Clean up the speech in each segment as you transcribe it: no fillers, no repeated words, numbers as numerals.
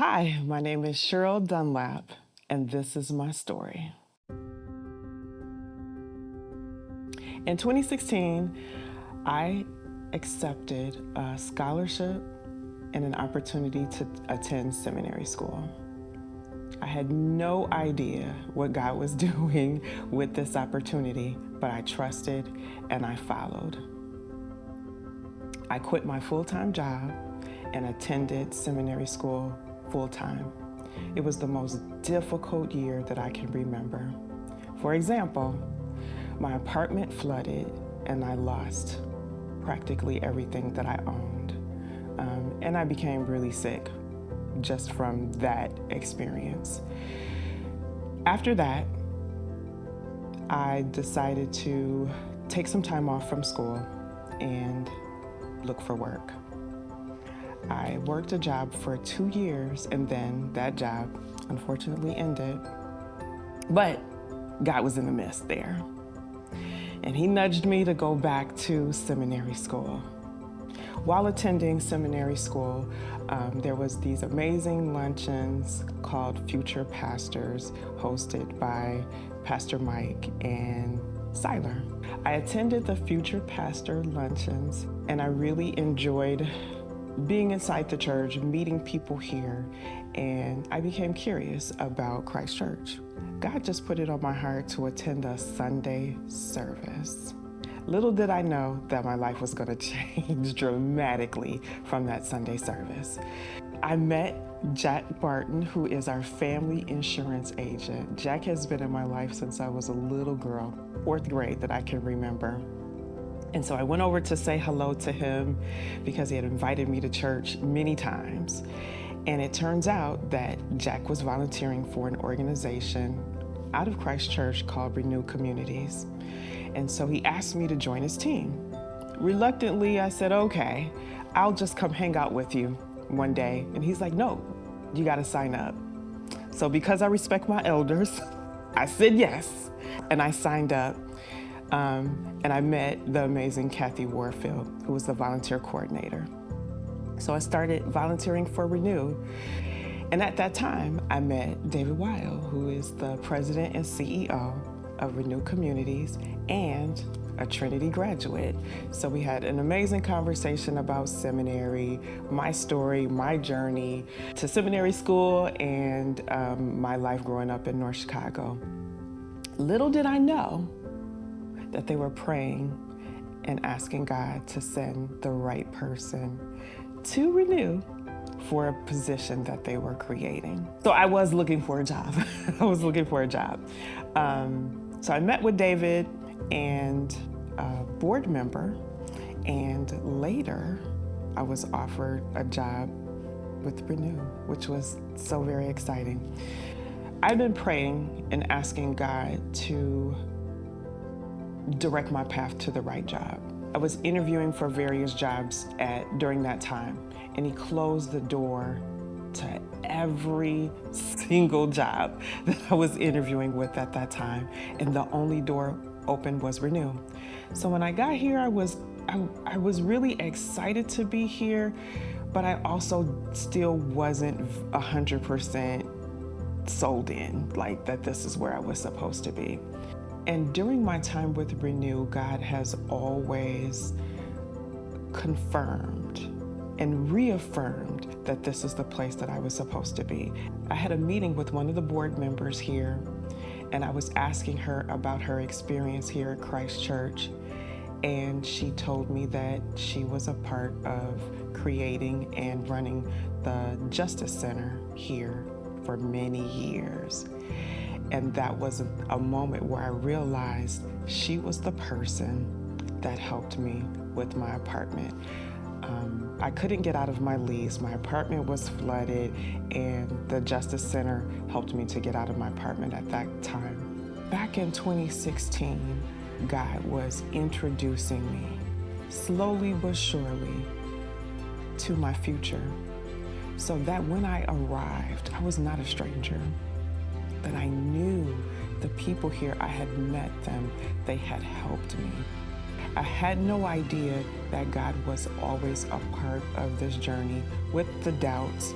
Hi, my name is Cheryl Dunlap, and this is my story. In 2016, I accepted a scholarship and an opportunity to attend seminary school. I had no idea what God was doing with this opportunity, but I trusted and I followed. I quit my full-time job and attended seminary school full-time. It was the most difficult year that I can remember. For example, my apartment flooded and I lost practically everything that I owned. And I became really sick just from that experience. After that, I decided to take some time off from school and look for work. I worked a job for 2 years and then that job unfortunately ended. But God was in the midst there. And He nudged me to go back to seminary school. While attending seminary school, there was these amazing luncheons called Future Pastors, hosted by Pastor Mike and Siler. I attended the Future Pastor luncheons, and I really enjoyed being inside the church, meeting people here, and I became curious about Christ Church. God just put it on my heart to attend a Sunday service. Little did I know that my life was going to change dramatically from that Sunday service. I met Jack Barton, who is our family insurance agent. Jack has been in my life since I was a little girl, 4th grade that I can remember. And so I went over to say hello to him because he had invited me to church many times. And it turns out that Jack was volunteering for an organization out of Christ Church called Renew Communities. And so he asked me to join his team. Reluctantly, I said, okay, I'll just come hang out with you one day. And he's like, no, you got to sign up. So because I respect my elders, I said yes, and I signed up. And I met the amazing Kathy Warfield, who was the volunteer coordinator. So I started volunteering for Renew. And at that time, I met David Weil, who is the president and CEO of Renew Communities and a Trinity graduate. So we had an amazing conversation about seminary, my story, my journey to seminary school, and my life growing up in North Chicago. Little did I know that they were praying and asking God to send the right person to Renew for a position that they were creating. So I was looking for a job. So I met with David and a board member, and later I was offered a job with Renew, which was so very exciting. I've been praying and asking God to direct my path to the right job. I was interviewing for various jobs during that time, and He closed the door to every single job that I was interviewing with at that time, and the only door open was Renew. So when I got here, I was really excited to be here, but I also still wasn't 100% sold in, like that this is where I was supposed to be. And during my time with Renew, God has always confirmed and reaffirmed that this is the place that I was supposed to be. I had a meeting with one of the board members here, and I was asking her about her experience here at Christ Church. And she told me that she was a part of creating and running the Justice Center here for many years. And that was a moment where I realized she was the person that helped me with my apartment. I couldn't get out of my lease. My apartment was flooded, and the Justice Center helped me to get out of my apartment at that time. Back in 2016, God was introducing me, slowly but surely, to my future, so that when I arrived, I was not a stranger. That I knew the people here, I had met them, they had helped me. I had no idea that God was always a part of this journey with the doubts,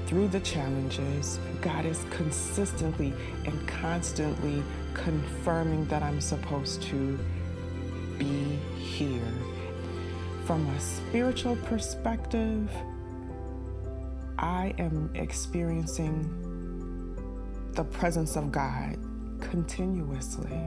through the challenges, God is consistently and constantly confirming that I'm supposed to be here. From a spiritual perspective, I am experiencing the presence of God continuously.